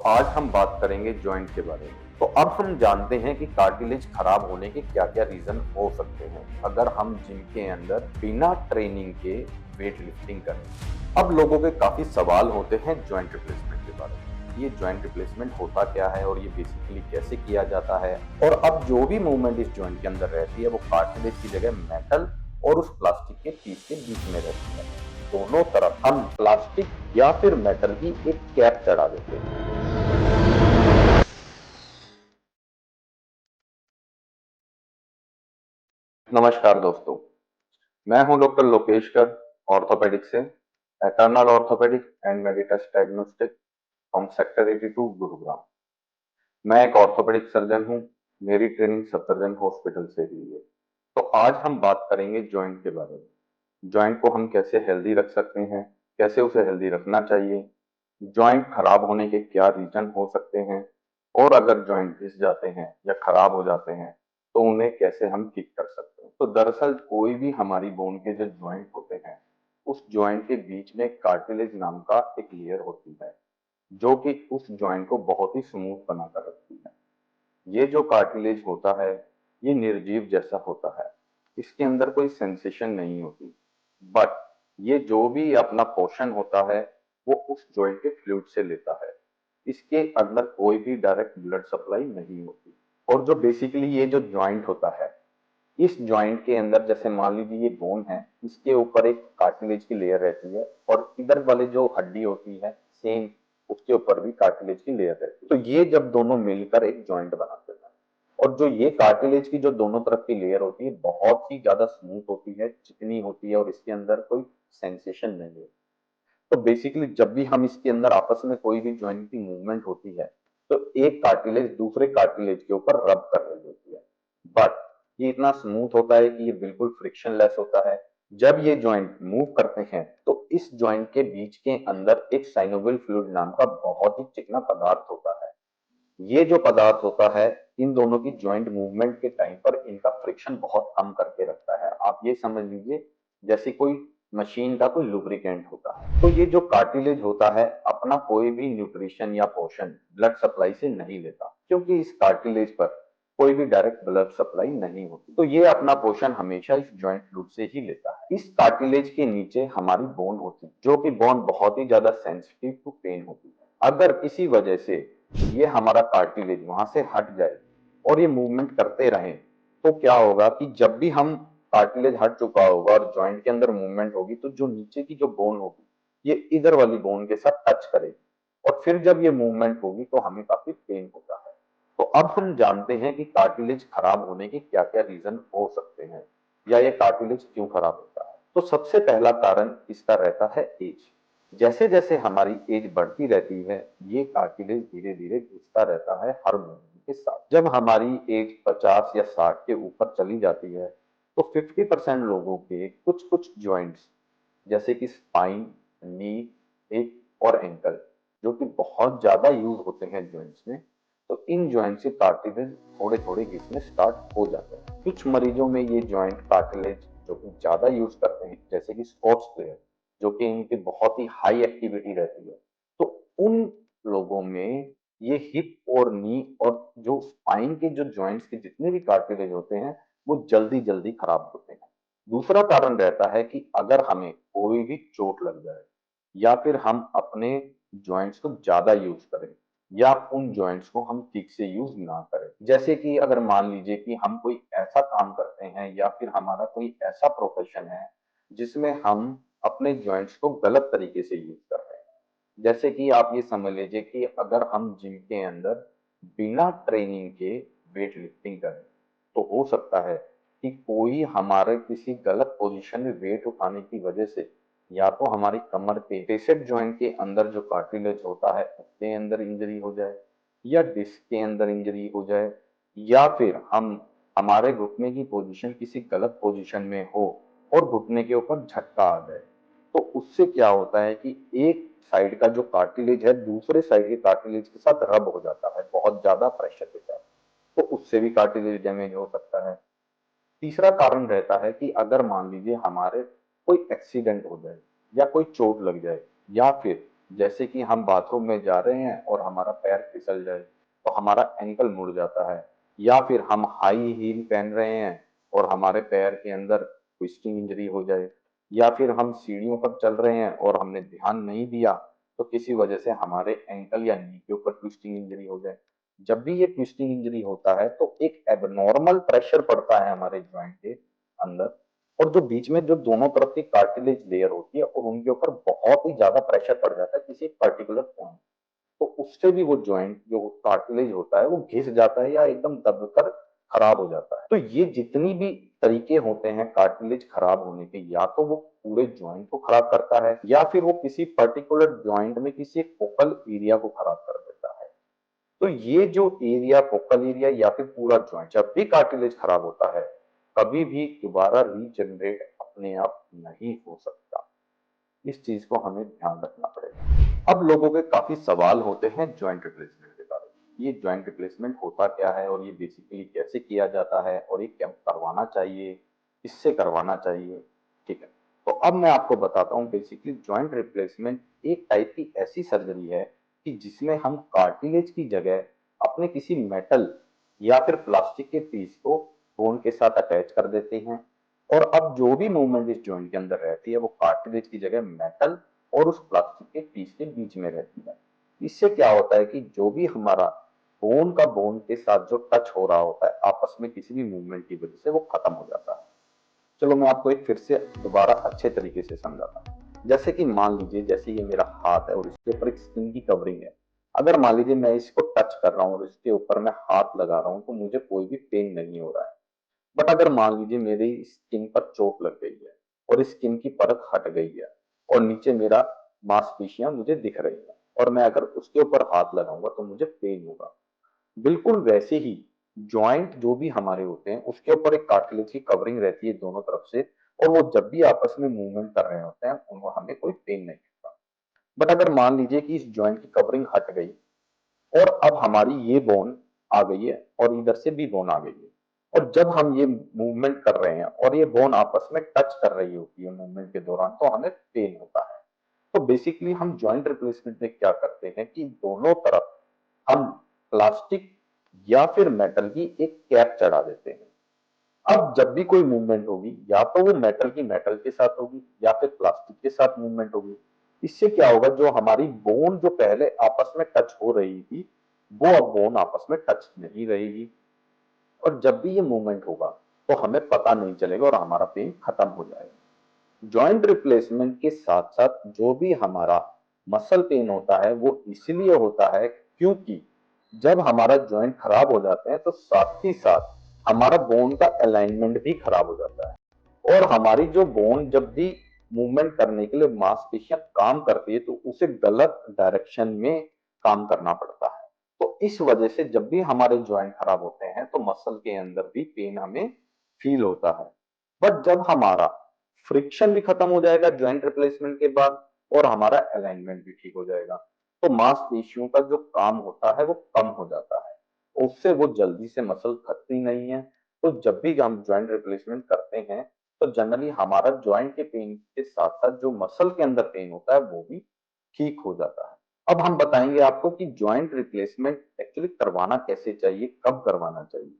आज हम बात करेंगे जॉइंट के बारे में। तो अब हम जानते हैं कि कार्टिलेज खराब होने के क्या-क्या रीजन हो सकते हैं अगर हम जिम के अंदर बिना ट्रेनिंग के वेट लिफ्टिंग करें। अब लोगों के काफी सवाल होते हैं जॉइंट रिप्लेसमेंट के बारे में। ये जॉइंट रिप्लेसमेंट होता क्या है और ये बेसिकली कैसे किया जाता है, और अब जो भी मूवमेंट इस जॉइंट के अंदर रहती है वो कार्टिलेज की जगह मेटल और उस प्लास्टिक के पीस के बीच में रहती है। दोनों तरफ हम प्लास्टिक या फिर मेटल की एक कैप चढ़ा देते हैं। नमस्कार दोस्तों, मैं हूं डॉक्टर लोकेश कर, ऑर्थोपेडिक से, eternal orthopedic and Meditas diagnostic from sector 82 Gurugram. मैं एक ऑर्थोपेडिक सर्जन हूं। मेरी ट्रेनिंग सफदरजंग हॉस्पिटल से हुई है। तो आज हम बात करेंगे जॉइंट के बारे में। जॉइंट को हम कैसे हेल्दी रख सकते हैं, कैसे उसे हेल्दी रखना चाहिए, जॉइंट खराब होने के क्या रीजन हो सकते हैं, और अगर जॉइंट घिस जाते हैं या खराब हो जाते हैं तो उन्हें कैसे हम ठीक कर सकते हैं। तो दरअसल कोई भी हमारी बोन के जो जॉइंट होते हैं, उस जॉइंट के बीच में कार्टिलेज नाम का एक लेयर होती है जो कि उस जॉइंट को बहुत ही स्मूथ बनाकर रखती है। ये जो कार्टिलेज होता है, ये निर्जीव जैसा होता है। इसके अंदर कोई सेंसेशन नहीं होती, बट ये जो भी अपना पोर्शन होता है वो उस जॉइंट के फ्लूइड से लेता है। इसके अंदर कोई भी डायरेक्ट ब्लड सप्लाई नहीं होती। और जो बेसिकली ये जो जॉइंट होता है, इस जॉइंट के अंदर जैसे मान लीजिए ये बोन है, इसके ऊपर एक कार्टिलेज की लेयर रहती है, और इधर वाली जो हड्डी होती है सेम, उसके ऊपर भी कार्टिलेज की लेयर रहती है। तो ये जब दोनों मिलकर एक जॉइंट बनाते हैं, और जो ये कार्टिलेज की जो दोनों तरफ की लेयर होती है बहुत ही ज्यादा स्मूथ होती है, चिकनी होती है, और इसके अंदर कोई सेंसेशन नहीं है। तो बेसिकली जब भी हम इसके अंदर आपस में कोई भी जॉइंट की मूवमेंट होती है तो एक कार्टिलेज दूसरे कार्टिलेज के ऊपर रब कर रही होती है, बट ये इतना स्मूथ होता है कि ये बिल्कुल फ्रिक्शनलेस होता है। जब ये जॉइंट मूव करते हैं तो इस जॉइंट के बीच के अंदर एक साइनोवियल फ्लूइड नाम का बहुत ही चिकना पदार्थ होता है। ये जो पदार्थ होता है, इन दोनों की जॉइंट मूवमेंट के टाइम पर इनका फ्रिक्शन बहुत कम करके रखता है। आप ये समझ लीजिए जैसे कोई मशीन का कोई लुब्रिकेंट होता है। तो ये जो कार्टिलेज होता है अपना कोई भी न्यूट्रिशन या पोषण ब्लड सप्लाई से नहीं लेता, क्योंकि इस कार्टिलेज पर कोई भी डायरेक्ट ब्लड सप्लाई नहीं होती। तो ये अपना पोषण हमेशा इस जॉइंट फ्लूइड से ही लेता है। इस कार्टिलेज के नीचे हमारी बोन होती है, जो कि बोन बहुत ही ज्यादा सेंसिटिव टू पेन होती है। अगर किसी वजह से ये हमारा कार्टिलेज वहां से हट जाए और ये मूवमेंट करते रहे, तो क्या होगा कि जब भी हम कार्टिलेज हट चुका होगा और जॉइंट के अंदर मूवमेंट होगी तो जो नीचे की जो बोन होगी ये इधर वाली बोन के साथ टच करेगी, और फिर जब ये मूवमेंट होगी तो हमें काफी पेन होता है। तो अब हम जानते हैं कि कार्टिलेज खराब होने के क्या क्या रीजन हो सकते हैं, या ये कार्टिलेज क्यों खराब होता है। तो सबसे पहला कारण इसका रहता है एज। जैसे जैसे हमारी एज बढ़ती रहती है ये कार्टिलेज धीरे धीरे घिसता रहता है हर मूवमेंट के साथ। जब हमारी एज 50 या 60 के ऊपर चली जाती है तो 50% लोगों के कुछ कुछ जॉइंट्स जैसे कि स्पाइन, नी, हिप और एंकल, जो कि बहुत ज्यादा यूज होते हैं जॉइंट्स में, तो इन जॉइंट से कार्टिलेज थोड़े थोड़े घिसने स्टार्ट हो जाते हैं। कुछ मरीजों में ये जॉइंट कार्टिलेज जो कि ज्यादा यूज करते हैं जैसे कि स्पोर्ट्स प्लेयर, जो कि इनकी बहुत ही हाई एक्टिविटी रहती है, तो उन लोगों में ये हिप और नी और जो स्पाइन के जो जॉइंट्स के जितने भी कार्टिलेज होते हैं वो जल्दी जल्दी खराब होते हैं। दूसरा कारण रहता है कि अगर हमें कोई भी चोट लग जाए या फिर हम अपने जॉइंट्स को ज्यादा यूज करें, या उन जॉइंट्स को हम ठीक से यूज ना करें, जैसे कि अगर मान लीजिए कि हम कोई ऐसा काम करते हैं या फिर हमारा कोई ऐसा प्रोफेशन है जिसमें हम अपने जॉइंट्स को गलत तरीके से यूज कर रहे हैं। जैसे कि आप ये समझ लीजिए कि अगर हम जिम के अंदर बिना ट्रेनिंग के वेट लिफ्टिंग करें तो हो सकता है कि कोई हमारे किसी गलत पोजीशन में वेट उठाने की वजह से या तो हमारी कमर के ट्राइसेप जॉइंट के अंदर जो कार्टिलेज होता है उसके अंदर इंजरी हो जाए, या डिस्क के अंदर इंजरी हो जाए, या फिर हम हमारे घुटने की पोजीशन किसी गलत पोजीशन में हो और घुटने के ऊपर झटका आ जाए। तो उससे क्या होता है कि एक साइड का जो कार्टिलेज है दूसरे साइड के कार्टिलेज के साथ रब हो जाता है बहुत ज्यादा प्रेशर के साथ, तो उससे भी कार्टिलेज डैमेज हो सकता है। तीसरा कारण रहता है कि अगर मान लीजिए हमारे कोई एक्सीडेंट हो जाए या कोई चोट लग जाए, या फिर जैसे कि हम बाथरूम में जा रहे हैं और हमारा पैर फिसल जाए तो हमारा एंकल मुड़ जाता है, या फिर हम हाई हील पहन रहे हैं और हमारे पैर के अंदर ट्विस्टिंग इंजरी हो जाए, या फिर हम सीढ़ियों पर चल रहे हैं और हमने ध्यान नहीं दिया तो किसी वजह से हमारे एंकल या नी के ऊपर ट्विस्टिंग इंजरी हो जाए। जब भी ये ट्विस्टिंग इंजरी होता है तो एक एबनॉर्मल प्रेशर पड़ता है हमारे जॉइंट के अंदर, और जो बीच में जो दोनों तरफ की कार्टिलेज लेयर होती है और उनके ऊपर बहुत ही ज्यादा प्रेशर पड़ जाता है किसी पर्टिकुलर पॉइंट, तो उससे भी वो जॉइंट जो कार्टिलेज होता है वो घिस जाता है या एकदम दबकर खराब हो जाता है। तो ये जितनी भी तरीके होते हैं कार्टिलेज खराब होने के, या तो वो पूरे जॉइंट को खराब करता है या फिर वो किसी पर्टिकुलर जॉइंट में किसी एक फोकल एरिया को खराब कर देता है। तो ये जो एरिया, फोकल एरिया या फिर पूरा जॉइंट, जब भी कार्टिलेज खराब होता है कभी भी दोबारा रीजनरेट अपने आप नहीं हो सकता। इस चीज को हमें ध्यान रखना पड़ेगा। अब लोगों के काफी सवाल होते हैं जॉइंट रिप्लेसमेंट के बारे में। ये जॉइंट रिप्लेसमेंट होता क्या है और ये बेसिकली कैसे किया जाता है और ये क्या करवाना चाहिए, किससे करवाना चाहिए। ठीक है, तो अब मैं आपको बताता हूँ। बेसिकली जॉइंट रिप्लेसमेंट एक टाइप की ऐसी सर्जरी है कि जिसमें हम कार्टिलेज की जगह अपने किसी मेटल या फिर प्लास्टिक के पीस को बोन के साथ अटैच कर देते हैं, और अब जो भी मूवमेंट इस जॉइंट के अंदर रहती है वो कार्टिलेज की जगह मेटल और उस प्लास्टिक के पीस के बीच में रहती है। इससे क्या होता है कि जो भी हमारा बोन का बोन के साथ जो टच हो रहा होता है आपस में किसी भी मूवमेंट की वजह से, वो खत्म हो जाता है। चलो मैं आपको एक फिर से दोबारा अच्छे तरीके से समझाता हूँ। जैसे कि मान लीजिए, जैसे ये मेरा हाथ है और इसके ऊपर एक स्किन की कवरिंग है। अगर मान लीजिए मैं इसको टच कर रहा हूँ और इसके ऊपर मैं हाथ लगा रहा हूँ तो मुझे कोई भी पेन नहीं हो रहा है। बट अगर मान लीजिए मेरी स्किन पर चोट लग गई है और स्किन की परत हट गई है और नीचे मेरा मांसपेशियां मुझे दिख रही है, और मैं अगर उसके ऊपर हाथ लगाऊंगा तो मुझे पेन होगा। बिल्कुल वैसे ही जॉइंट जो भी हमारे होते हैं उसके ऊपर एक कार्टिलेज की कवरिंग रहती है दोनों तरफ से, और वो जब भी आपस में मूवमेंट कर रहे होते हैं उनको हमें कोई पेन नहीं होता। बट अगर मान लीजिए कि इस जॉइंट की कवरिंग हट गई और अब हमारी ये बोन आ गई है और इधर से भी बोन आ गई है, और जब हम ये मूवमेंट कर रहे हैं और ये बोन आपस में टच कर रही होती है मूवमेंट के दौरान, तो हमें पेन होता है। तो बेसिकली हम जॉइंट रिप्लेसमेंट में क्या करते हैं कि दोनों तरफ हम प्लास्टिक या फिर मेटल की एक कैप चढ़ा देते हैं। अब जब भी कोई मूवमेंट होगी या तो वो मेटल की मेटल के साथ होगी या फिर प्लास्टिक के साथ मूवमेंट होगी। इससे क्या होगा, जो हमारी बोन जो पहले आपस में टच हो रही थी वो अब बोन आपस में टच नहीं रहेगी, और जब भी ये मूवमेंट होगा तो हमें पता नहीं चलेगा और हमारा पेन खत्म हो जाएगा। जॉइंट रिप्लेसमेंट के साथ साथ जो भी हमारा मसल पेन होता है वो इसलिए होता है क्योंकि जब हमारा जॉइंट खराब हो जाते हैं तो साथ ही साथ हमारा बोन का अलाइनमेंट भी खराब हो जाता है, और हमारी जो बोन जब भी मूवमेंट करने के लिए मांसपेशियां काम करती है तो उसे गलत डायरेक्शन में काम करना पड़ता है। तो इस वजह से जब भी हमारे जॉइंट खराब होते हैं तो मसल के अंदर भी पेन हमें फील होता है। बट जब हमारा फ्रिक्शन भी खत्म हो जाएगा जॉइंट रिप्लेसमेंट के बाद और हमारा अलाइनमेंट भी ठीक हो जाएगा, तो मांसपेशियों का जो काम होता है वो कम हो जाता है, उससे वो जल्दी से मसल थकती नहीं है। तो जब भी हम जॉइंट रिप्लेसमेंट करते हैं तो जनरली हमारा जॉइंट के पेन के साथ साथ जो मसल के अंदर पेन होता है वो भी ठीक हो जाता है। अब हम बताएंगे आपको कि जॉइंट रिप्लेसमेंट एक्चुअली करवाना कैसे चाहिए, कब करवाना चाहिए।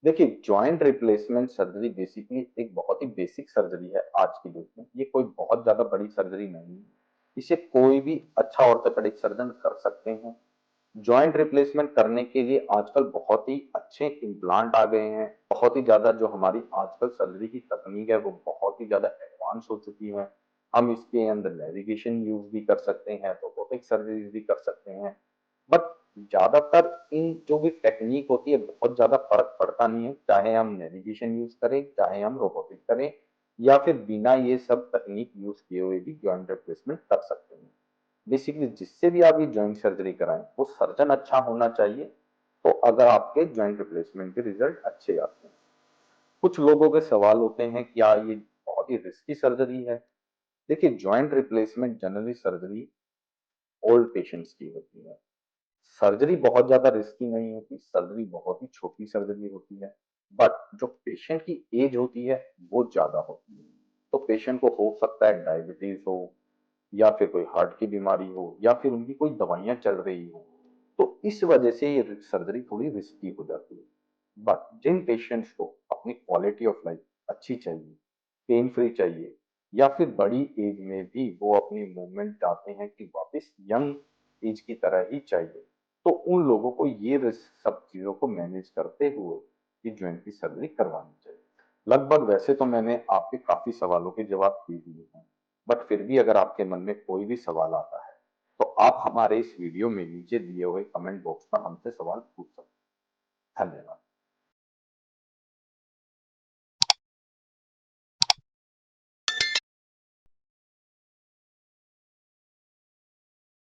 देखिए, जॉइंट रिप्लेसमेंट सर्जरी बेसिकली एक बहुत ही बेसिक सर्जरी है आज की डेट में। ये कोई बहुत ज्यादा बड़ी सर्जरी नहीं है, इसे कोई भी अच्छा ऑर्थोपेडिक सर्जन कर सकते हैं। जॉइंट रिप्लेसमेंट करने के लिए आजकल बहुत ही अच्छे इम्प्लांट आ गए हैं, बहुत ही ज्यादा जो हमारी आजकल सर्जरी की तकनीक है वो बहुत ही ज्यादा एडवांस हो चुकी है। हम इसके अंदर नेविगेशन यूज भी कर सकते हैं, रोबोटिक सर्जरी भी कर सकते हैं। बट ज्यादातर इन जो भी टेक्निक होती है बहुत ज्यादा फर्क पड़ता नहीं है, चाहे हम नेविगेशन यूज करें चाहे हम रोबोटिक करें या फिर बिना ये सब तकनीक यूज किए हुए भी जॉइंट रिप्लेसमेंट कर सकते हैं। बेसिकली जिससे भी आप ये जॉइंट सर्जरी कराएं वो सर्जन अच्छा होना चाहिए, तो अगर आपके जॉइंट रिप्लेसमेंट के रिजल्ट अच्छे आते हैं। कुछ लोगों के सवाल होते हैं क्या ये बहुत ही रिस्की सर्जरी है। देखिए, joint replacement generally surgery old patients की होती है। सर्जरी बहुत ज्यादा रिस्की नहीं होती, सर्जरी बहुत ही छोटी सर्जरी होती है। बट जो पेशेंट की एज होती है वो ज्यादा होती है। तो पेशेंट को हो सकता है डायबिटीज हो, या फिर कोई हार्ट की बीमारी हो या फिर उनकी कोई दवाइयां चल रही हो, तो इस वजह से ये सर्जरी थोड़ी रिस्की हो जाती है। बट जिन पेशेंट्स को अपनी क्वालिटी ऑफ लाइफ अच्छी चाहिए, पेन फ्री चाहिए, या फिर बड़ी एज में भी वो अपनी मूवमेंट चाहते हैं कि वापस यंग एज की तरह ही चाहिए, तो उन लोगों को ये सब चीजों को मैनेज करते हुए ये ज्वाइंट की सर्जरी करवानी चाहिए। लगभग वैसे तो मैंने आपके काफी सवालों के जवाब दे दिए हैं, बट फिर भी अगर आपके मन में कोई भी सवाल आता है तो आप हमारे इस वीडियो में नीचे दिए हुए कमेंट बॉक्स में हमसे सवाल पूछ सकते हैं।